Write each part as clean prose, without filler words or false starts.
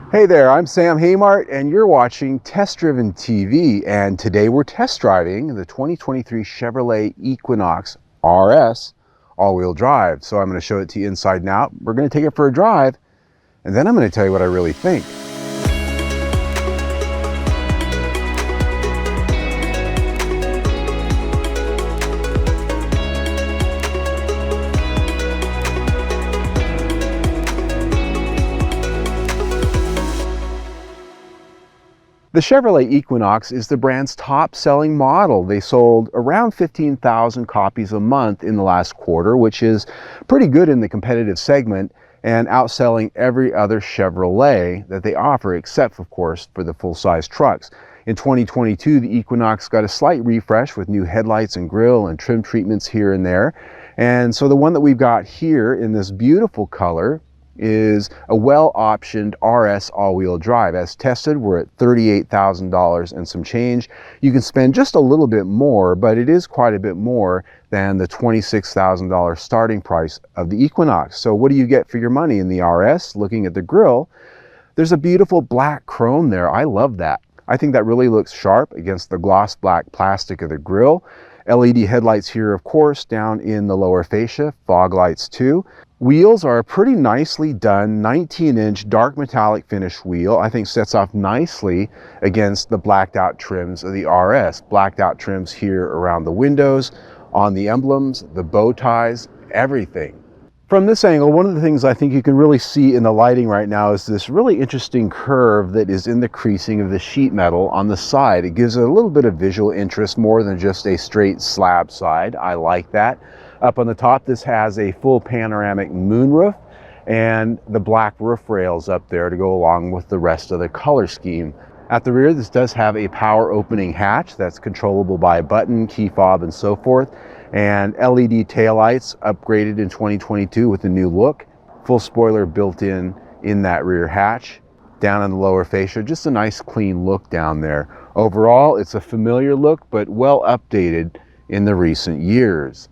Hey there, I'm Sam Haymart and you're watching Test Driven TV, and today we're test driving the 2023 Chevrolet Equinox RS all-wheel drive. So I'm going to show it to you inside and out. We're going to take it for a drive and then I'm going to tell you what I really think. The Chevrolet Equinox is the brand's top-selling model. They sold around 15,000 copies a month in the last quarter, which is pretty good in the competitive segment and outselling every other Chevrolet that they offer, except, of course, for the full-size trucks. In 2022, the Equinox got a slight refresh with new headlights and grille and trim treatments here and there. And so the one that we've got here in this beautiful color is a well-optioned RS all-wheel drive. As tested, we're at $38,000 and some change. You can spend just a little bit more, but it is quite a bit more than the $26,000 starting price of the Equinox. So what do you get for your money in the RS? Looking at the grille, there's a beautiful black chrome there. I love that. I think that really looks sharp against the gloss black plastic of the grille. LED headlights here, of course, down in the lower fascia, fog lights too. Wheels are a pretty nicely done 19-inch dark metallic finish wheel. I think sets off nicely against the blacked out trims of the RS. Blacked out trims here around the windows, on the emblems, the bow ties, everything. From this angle, one of the things I think you can really see in the lighting right now is this really interesting curve that is in the creasing of the sheet metal on the side. It gives it a little bit of visual interest more than just a straight slab side. I like that. Up on the top, this has a full panoramic moonroof and the black roof rails up there to go along with the rest of the color scheme. At the rear, this does have a power opening hatch that's controllable by a button, key fob, and so forth. And LED taillights upgraded in 2022 with a new look. Full spoiler built in that rear hatch. Down in the lower fascia, just a nice clean look down there. Overall, it's a familiar look, but well updated in the recent years.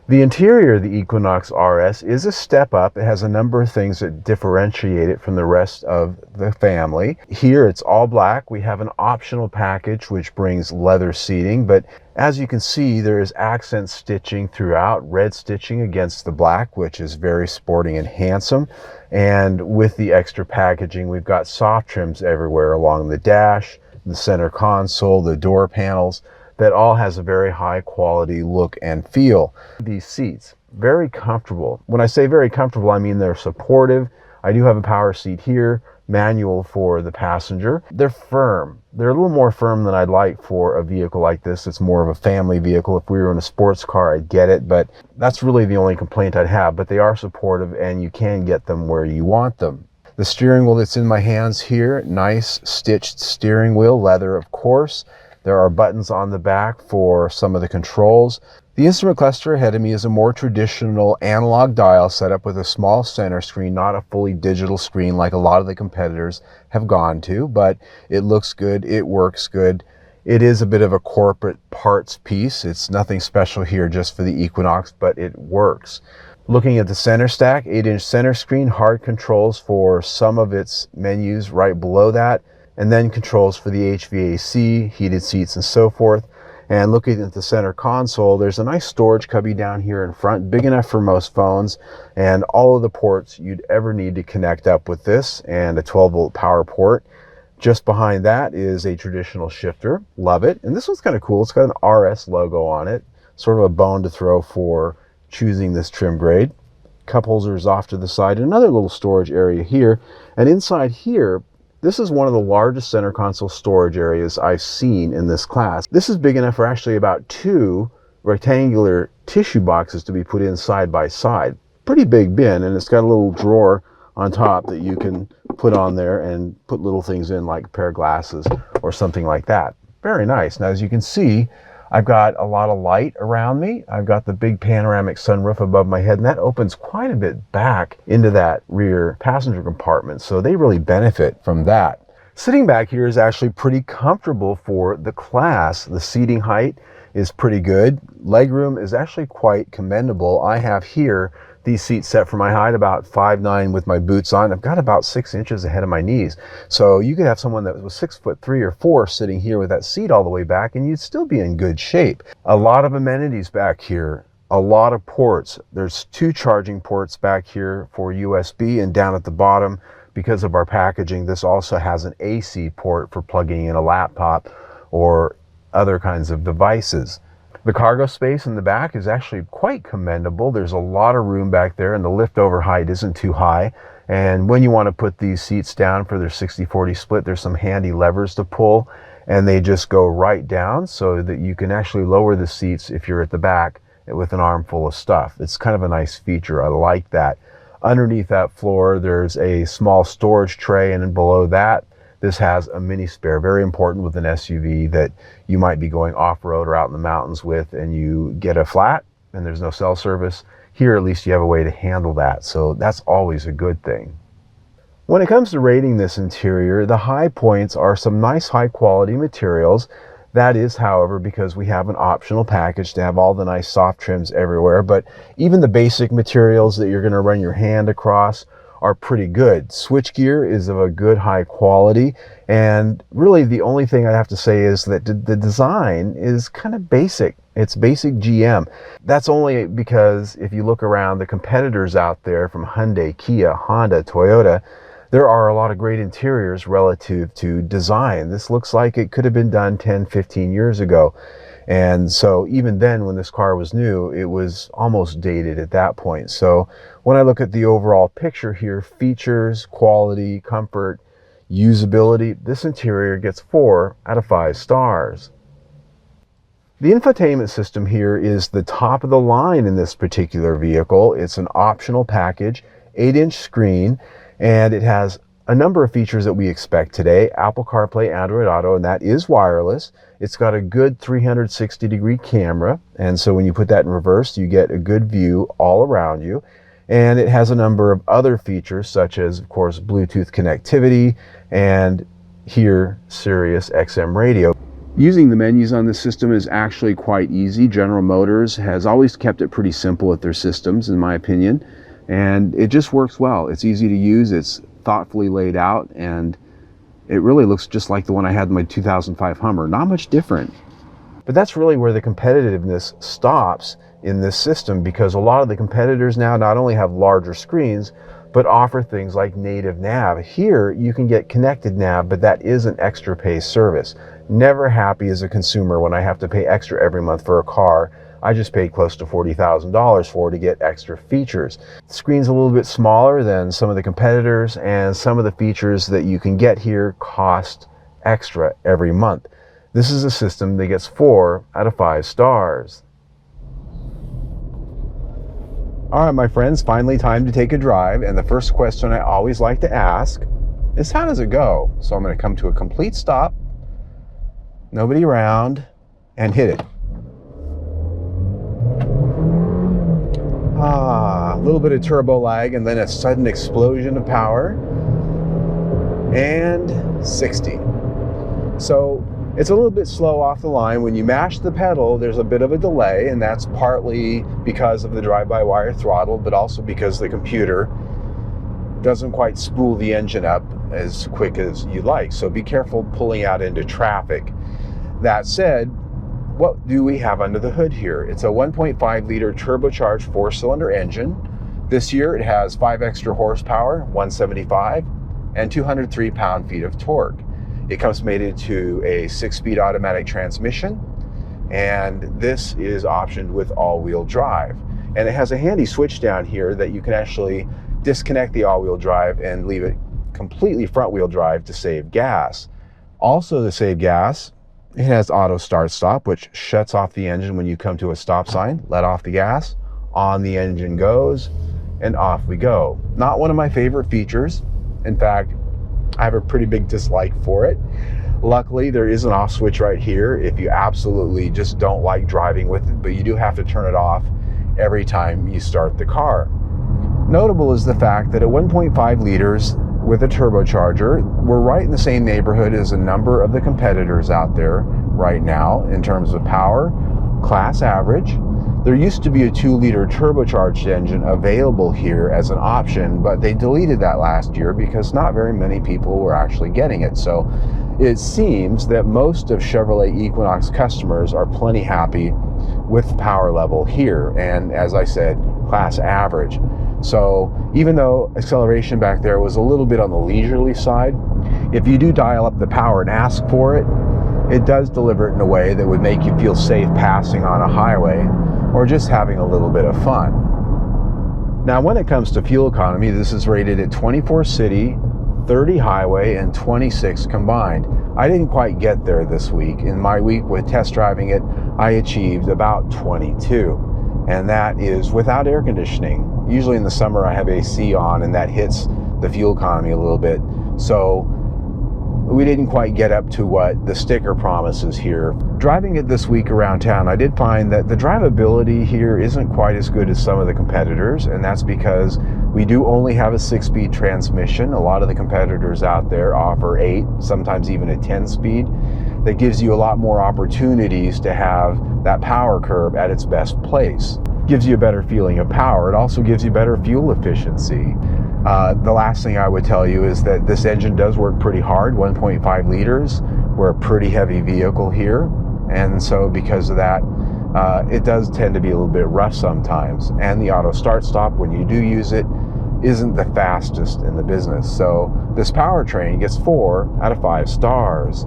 The interior of the Equinox RS is a step up. It has a number of things that differentiate it from the rest of the family. Here it's all black. We have an optional package which brings leather seating, but as you can see, there is accent stitching throughout, red stitching against the black, which is very sporting and handsome. And with the extra packaging, we've got soft trims everywhere along the dash, the center console, the door panels. That all has a very high quality look and feel. These seats, very comfortable. When I say very comfortable, I mean they're supportive. I do have a power seat here, manual for the passenger. They're firm. They're a little more firm than I'd like for a vehicle like this. It's more of a family vehicle. If we were in a sports car, I'd get it, but that's really the only complaint I'd have. But they are supportive and you can get them where you want them. The steering wheel that's in my hands here, nice stitched steering wheel, leather of course. There are buttons on the back for some of the controls. The instrument cluster ahead of me is a more traditional analog dial setup with a small center screen, not a fully digital screen like a lot of the competitors have gone to, but it looks good, it works good. It is a bit of a corporate parts piece. It's nothing special here just for the Equinox, but it works. Looking at the center stack, 8-inch center screen, hard controls for some of its menus right below that, and then controls for the HVAC, heated seats, and so forth. And looking at the center console, there's a nice storage cubby down here in front, big enough for most phones, and all of the ports you'd ever need to connect up with this, and a 12-volt power port. Just behind that is a traditional shifter. Love it. And this one's kind of cool. It's got an RS logo on it, sort of a bone to throw for choosing this trim grade. Cup holders off to the side, another little storage area here. And inside here, this is one of the largest center console storage areas I've seen in this class. This is big enough for actually about 2 rectangular tissue boxes to be put in side by side. Pretty big bin, and it's got a little drawer on top that you can put on there and put little things in like a pair of glasses or something like that. Very nice. Now, as you can see, I've got a lot of light around me. I've got the big panoramic sunroof above my head, and that opens quite a bit back into that rear passenger compartment, so they really benefit from that. Sitting back here is actually pretty comfortable for the class. The seating height is pretty good. Legroom is actually quite commendable. I have here these seats set for my height, about 5'9" with my boots on. I've got about 6 inches ahead of my knees. So you could have someone that was 6'3" or 4" sitting here with that seat all the way back, and you'd still be in good shape. A lot of amenities back here, a lot of ports. There's 2 charging ports back here for USB, and down at the bottom, because of our packaging, this also has an AC port for plugging in a laptop or other kinds of devices. The cargo space in the back is actually quite commendable. There's a lot of room back there, and the lift over height isn't too high. And when you want to put these seats down for their 60-40 split, there's some handy levers to pull, and they just go right down so that you can actually lower the seats if you're at the back with an armful of stuff. It's kind of a nice feature. I like that. Underneath that floor, there's a small storage tray, and then below that, this has a mini spare, very important with an SUV that you might be going off-road or out in the mountains with, and you get a flat and there's no cell service. Here, at least you have a way to handle that, so that's always a good thing. When it comes to rating this interior, the high points are some nice high-quality materials. That is, however, because we have an optional package to have all the nice soft trims everywhere, but even the basic materials that you're going to run your hand across are pretty good. Switchgear is of a good high quality, and really the only thing I have to say is that the design is kind of basic. It's basic GM. That's only because if you look around the competitors out there from Hyundai, Kia, Honda, Toyota, there are a lot of great interiors relative to design. This looks like it could have been done 10, 15 years ago. And so even then, when this car was new, it was almost dated at that point. So when I look at the overall picture here, features, quality, comfort, usability, this interior gets 4 out of 5 stars. The infotainment system here is the top of the line in this particular vehicle. It's an optional package, 8-inch screen, and it has a number of features that we expect today. Apple CarPlay, Android Auto, and that is wireless. It's got a good 360-degree camera, and so when you put that in reverse, you get a good view all around you. And it has a number of other features, such as, of course, Bluetooth connectivity, and here, Sirius XM radio. Using the menus on this system is actually quite easy. General Motors has always kept it pretty simple with their systems, in my opinion, and it just works well. It's easy to use, it's thoughtfully laid out, and it really looks just like the one I had in my 2005 Hummer. Not much different. But that's really where the competitiveness stops in this system, because a lot of the competitors now not only have larger screens, but offer things like native nav. Here, you can get connected nav, but that is an extra pay service. Never happy as a consumer when I have to pay extra every month for a car. I just paid close to $40,000 for to get extra features. The screen's a little bit smaller than some of the competitors, and some of the features that you can get here cost extra every month. This is a system that gets 4 out of 5 stars. All right, my friends, finally time to take a drive, and the first question I always like to ask is, how does it go? So I'm going to come to a complete stop, nobody around, and hit it. A little bit of turbo lag, and then a sudden explosion of power, and 60. So it's a little bit slow off the line. When you mash the pedal, there's a bit of a delay, and that's partly because of the drive-by-wire throttle, but also because the computer doesn't quite spool the engine up as quick as you like. So be careful pulling out into traffic. That said, what do we have under the hood here? It's a 1.5 liter turbocharged 4-cylinder engine. This year it has 5 extra horsepower, 175, and 203 pound-feet of torque. It comes mated to a 6-speed automatic transmission, and this is optioned with all-wheel drive. And it has a handy switch down here that you can actually disconnect the all-wheel drive and leave it completely front-wheel drive to save gas. Also, to save gas, it has auto start-stop, which shuts off the engine when you come to a stop sign. Let off the gas, on the engine goes, and off we go. Not one of my favorite features. In fact, I have a pretty big dislike for it. Luckily, there is an off switch right here if you absolutely just don't like driving with it, but you do have to turn it off every time you start the car. Notable is the fact that at 1.5 liters with a turbocharger, we're right in the same neighborhood as a number of the competitors out there right now in terms of power, class average. There used to be a 2-liter turbocharged engine available here as an option, but they deleted that last year because not very many people were actually getting it. So it seems that most of Chevrolet Equinox customers are plenty happy with the power level here, and as I said, class average. So even though acceleration back there was a little bit on the leisurely side, if you do dial up the power and ask for it, it does deliver it in a way that would make you feel safe passing on a highway or just having a little bit of fun. Now, when it comes to fuel economy, this is rated at 24 city, 30 highway, and 26 combined. I didn't quite get there this week. In my week with test driving it, I achieved about 22, and that is without air conditioning. Usually in the summer I have AC on, and that hits the fuel economy a little bit. So we didn't quite get up to what the sticker promises here. Driving it this week around town, I did find that the drivability here isn't quite as good as some of the competitors, and that's because we do only have a 6-speed transmission. A lot of the competitors out there offer 8, sometimes even a 10-speed. That gives you a lot more opportunities to have that power curve at its best place. Gives you a better feeling of power. It also gives you better fuel efficiency. The last thing I would tell you is that this engine does work pretty hard, 1.5 liters. We're a pretty heavy vehicle here, and so because of that, it does tend to be a little bit rough sometimes. And the auto start stop, when you do use it, isn't the fastest in the business. So this powertrain gets 4 out of 5 stars.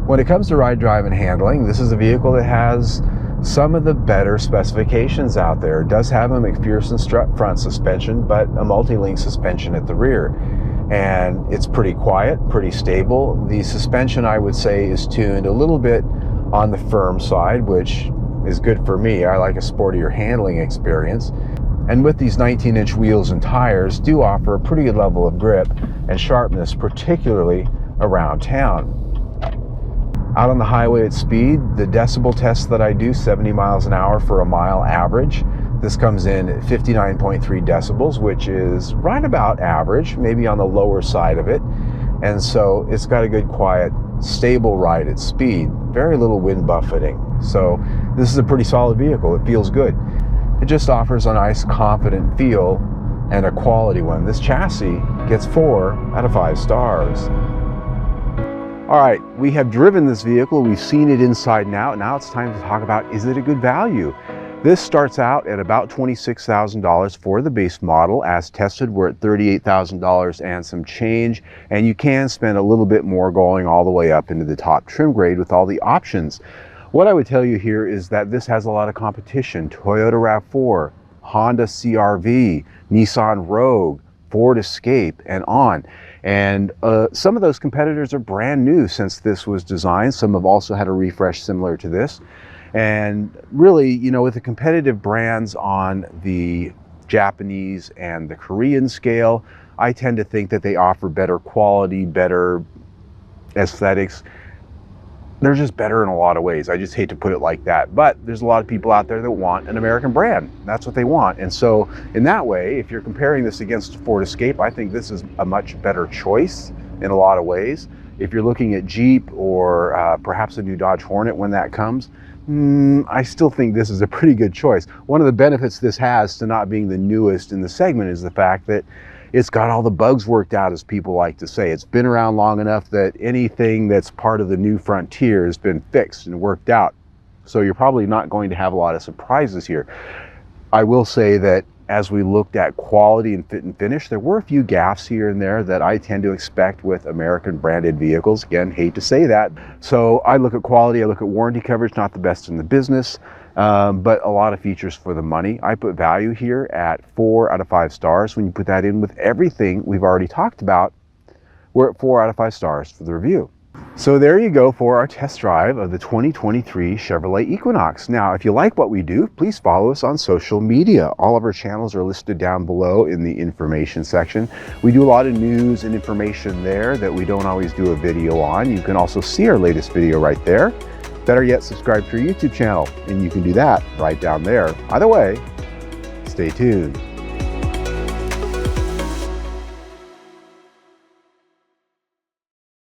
When it comes to ride, drive, and handling, this is a vehicle that has some of the better specifications out there. It does have a McPherson strut front suspension, but a multi-link suspension at the rear. And it's pretty quiet, pretty stable. The suspension, I would say, is tuned a little bit on the firm side, which is good for me. I like a sportier handling experience. And with these 19-inch wheels and tires, do offer a pretty good level of grip and sharpness, particularly around town. Out on the highway at speed, the decibel test that I do, 70 miles an hour for a mile average. This comes in at 59.3 decibels, which is right about average, maybe on the lower side of it. And so it's got a good, quiet, stable ride at speed. Very little wind buffeting. So this is a pretty solid vehicle. It feels good. It just offers a nice, confident feel and a quality one. This chassis gets 4 out of 5 stars. All right, we have driven this vehicle, we've seen it inside and out. Now it's time to talk about, is it a good value? This starts out at about $26,000 for the base model. As tested, we're at $38,000 and some change, and you can spend a little bit more going all the way up into the top trim grade with all the options. What I would tell you here is that this has a lot of competition. Toyota RAV4, Honda CR-V, Nissan Rogue, Ford Escape, and on. And some of those competitors are brand new since this was designed. Some have also had a refresh similar to this. And really, you know, with the competitive brands on the Japanese and the Korean scale, I tend to think that they offer better quality, better aesthetics. They're just better in a lot of ways. I just hate to put it like that. But there's a lot of people out there that want an American brand. That's what they want. And so in that way, if you're comparing this against Ford Escape, I think this is a much better choice in a lot of ways. If you're looking at Jeep or perhaps a new Dodge Hornet when that comes, I still think this is a pretty good choice. One of the benefits this has to not being the newest in the segment is the fact that it's got all the bugs worked out, as people like to say. It's been around long enough that anything that's part of the new frontier has been fixed and worked out. So you're probably not going to have a lot of surprises here. I will say that as we looked at quality and fit and finish, there were a few gaffes here and there that I tend to expect with American branded vehicles. Again, hate to say that. So I look at quality, I look at warranty coverage, not the best in the business. But a lot of features for the money. I put value here at 4 out of 5 stars. When you put that in with everything we've already talked about, we're at 4 out of 5 stars for the review. So there you go for our test drive of the 2023 Chevrolet Equinox. Now, if you like what we do, please follow us on social media. All of our channels are listed down below in the information section. We do a lot of news and information there that we don't always do a video on. You can also see our latest video right there. Better yet, subscribe to our YouTube channel, and you can do that right down there. Either way, stay tuned.